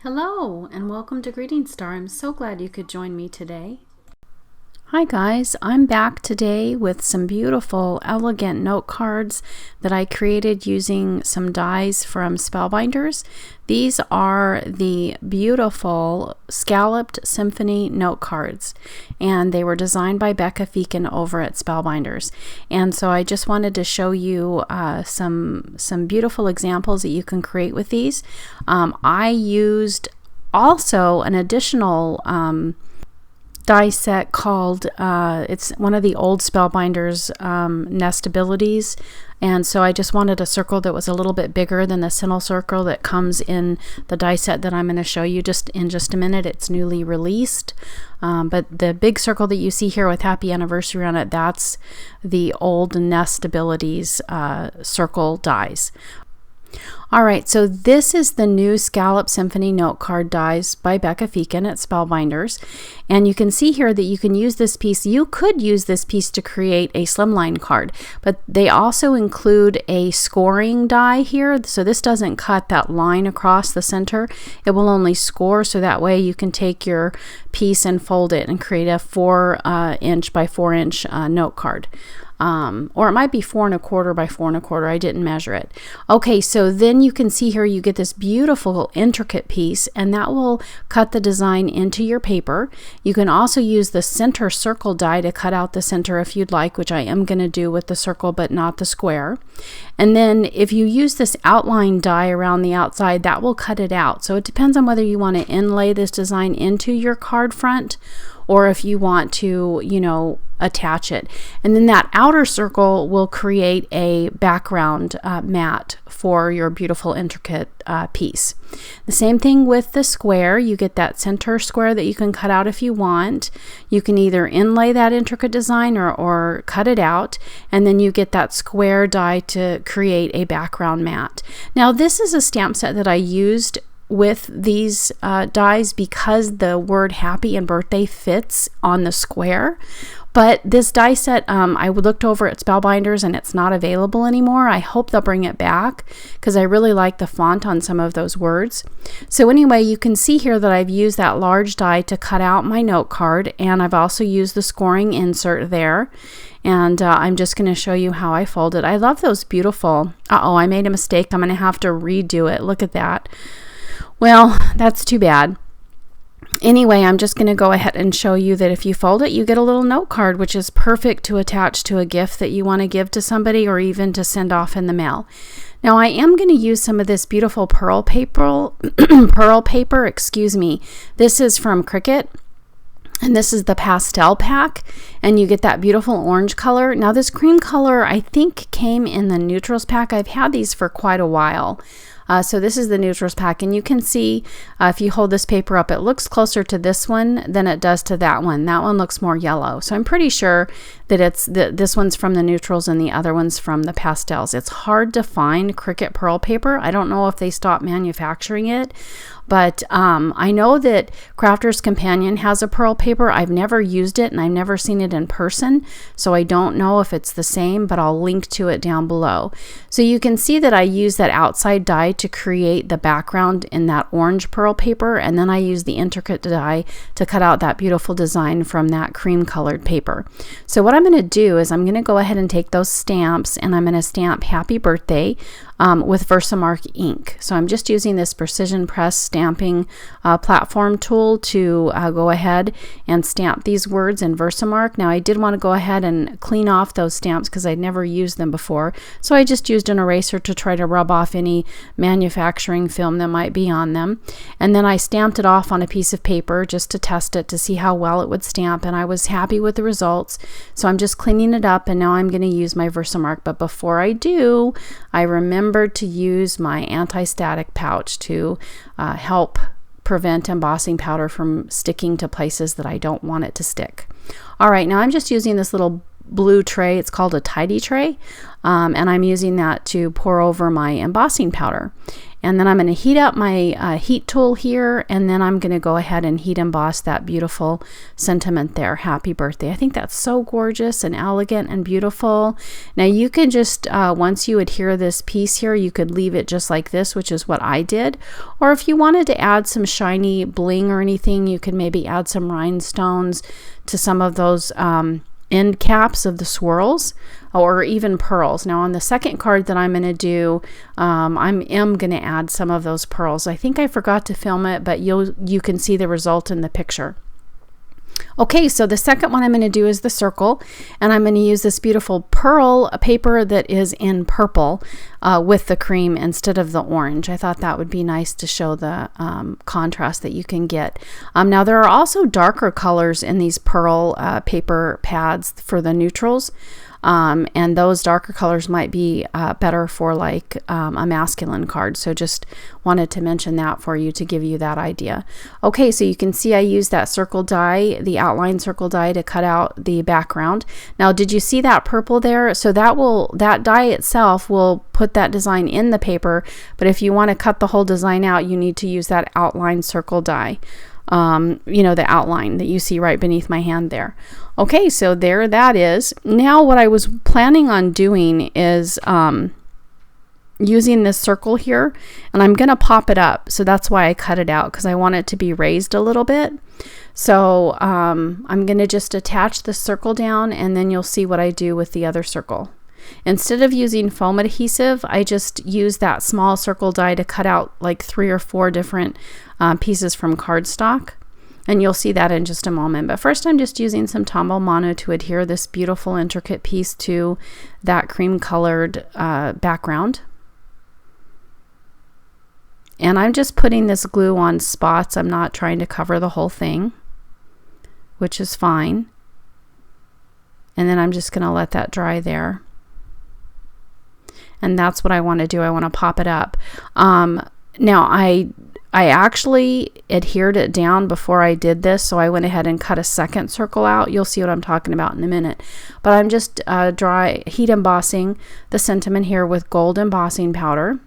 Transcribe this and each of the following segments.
Hello and welcome to Greetingstar. I'm so glad you could join me today. Hi guys, I'm back today with some beautiful, elegant note cards that I created using some dies from Spellbinders. These are the beautiful Scalloped Symphony Notecards, and they were designed by Becca Feeken over at Spellbinders. And so I just wanted to show you some beautiful examples that you can create with these. I used also an additional die set called it's one of the old Spellbinders nestabilities, and so I just wanted a circle that was a little bit bigger than the Sinnel circle that comes in the die set that I'm going to show you in just a minute. It's newly released, but the big circle that you see here with Happy Anniversary on it, that's the old nestabilities circle dies. Alright, so this is the new Scalloped Symphony Notecard dies by Becca Feeken at Spellbinders, and you can see here that you can use this piece. You could use this piece to create a slimline card, but they also include a scoring die here, so this doesn't cut that line across the center. It will only score, so that way you can take your piece and fold it and create a 4" by 4" note card. Or it might be 4 1/4 by 4 1/4. I didn't measure it. Okay, so then you can see here you get this beautiful intricate piece, and that will cut the design into your paper. You can also use the center circle die to cut out the center if you'd like, which I am going to do with the circle but not the square. And then if you use this outline die around the outside, that will cut it out. So it depends on whether you want to inlay this design into your card front or if you want to, attach it. And then that outer circle will create a background mat for your beautiful intricate piece. The same thing with the square. You get that center square that you can cut out if you want. You can either inlay that intricate design or cut it out, and then you get that square die to create a background mat. Now this is a stamp set that I used with these dies because the word happy and birthday fits on the square. But this die set, I looked over at Spellbinders and it's not available anymore. I hope they'll bring it back because I really like the font on some of those words. So anyway, you can see here that I've used that large die to cut out my note card, and I've also used the scoring insert there. And I'm just going to show you how I fold it. I love those beautiful, I made a mistake. I'm going to have to redo it. Look at that. Well, that's too bad. Anyway, I'm just going to go ahead and show you that if you fold it, you get a little note card, which is perfect to attach to a gift that you want to give to somebody or even to send off in the mail. Now, I am going to use some of this beautiful pearl paper. This is from Cricut. And this is the pastel pack, and you get that beautiful orange color. Now this cream color I think came in the neutrals pack. I've had these for quite a while. So this is the neutrals pack, and you can see if you hold this paper up, it looks closer to this one than it does to that one. That one looks more yellow. So I'm pretty sure that this one's from the neutrals and the other one's from the pastels. It's hard to find Cricut pearl paper. I don't know if they stopped manufacturing it, but I know that Crafter's Companion has a pearl paper. I've never used it and I've never seen it in person, so I don't know if it's the same, but I'll link to it down below. So you can see that I use that outside die to create the background in that orange pearl paper, and then I use the intricate die to cut out that beautiful design from that cream colored paper. So what I'm going to do is I'm going to go ahead and take those stamps and I'm going to stamp Happy Birthday with Versamark ink. So I'm just using this precision press stamping platform tool to go ahead and stamp these words in Versamark. Now I did want to go ahead and clean off those stamps because I'd never used them before, so I just used an eraser to try to rub off any manufacturing film that might be on them, and then I stamped it off on a piece of paper just to test it to see how well it would stamp, and I was happy with the results. So I'm just cleaning it up, and now I'm going to use my Versamark. But before I do, I remembered to use my anti-static pouch to help prevent embossing powder from sticking to places that I don't want it to stick. All right, now I'm just using this little blue tray. It's called a tidy tray, and I'm using that to pour over my embossing powder. And then I'm going to heat up my heat tool here, and then I'm going to go ahead and heat emboss that beautiful sentiment there, happy birthday. I think that's so gorgeous and elegant and beautiful. Now you can just, once you adhere this piece here, you could leave it just like this, which is what I did. Or if you wanted to add some shiny bling or anything, you could maybe add some rhinestones to some of those end caps of the swirls, or even pearls. Now on the second card that I'm going to do, I am going to add some of those pearls. I think I forgot to film it, but you can see the result in the picture. Okay, so the second one I'm going to do is the circle, and I'm going to use this beautiful pearl paper that is in purple with the cream instead of the orange. I thought that would be nice to show the contrast that you can get. Now there are also darker colors in these pearl paper pads for the neutrals. And those darker colors might be better for like a masculine card. So just wanted to mention that for you to give you that idea. Okay, so you can see I used that circle die, the outline circle die, to cut out the background. Now, did you see that purple there? So that die itself will put that design in the paper, but if you want to cut the whole design out, you need to use that outline circle die. You know, the outline that you see right beneath my hand there. Okay, so there that is. Now what I was planning on doing is using this circle here, and I'm going to pop it up. So that's why I cut it out, because I want it to be raised a little bit. So I'm going to just attach the circle down, and then you'll see what I do with the other circle. Instead of using foam adhesive, I just use that small circle die to cut out like 3 or 4 different pieces from cardstock. And you'll see that in just a moment. But first I'm just using some Tombow Mono to adhere this beautiful intricate piece to that cream colored background. And I'm just putting this glue on spots. I'm not trying to cover the whole thing, which is fine. And then I'm just going to let that dry there. And that's what I want to do. I want to pop it up. Now I actually adhered it down before I did this, so I went ahead and cut a second circle out. You'll see what I'm talking about in a minute. But I'm just heat embossing the sentiment here with gold embossing powder.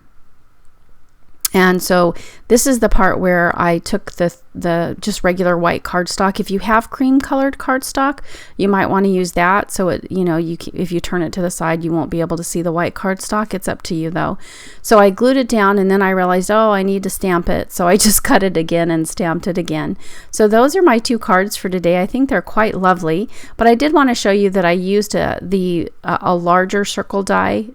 And so this is the part where I took the just regular white cardstock. If you have cream colored cardstock, you might want to use that. So it, you know, if you turn it to the side, you won't be able to see the white cardstock. It's up to you though. So I glued it down, and then I realized, oh, I need to stamp it. So I just cut it again and stamped it again. So those are my 2 cards for today. I think they're quite lovely, but I did want to show you that I used a larger circle die.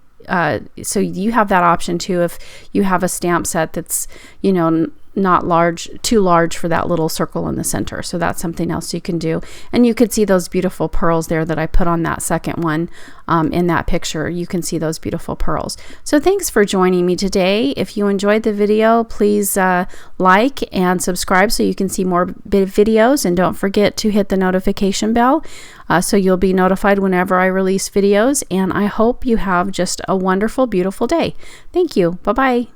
So you have that option too if you have a stamp set that's, you know, not too large for that little circle in the center. So that's something else you can do. And you could see those beautiful pearls there that I put on that second one in that picture. You can see those beautiful pearls. So thanks for joining me today. If you enjoyed the video, please like and subscribe so you can see more videos. And don't forget to hit the notification bell so you'll be notified whenever I release videos. And I hope you have just a wonderful, beautiful day. Thank you. Bye-bye.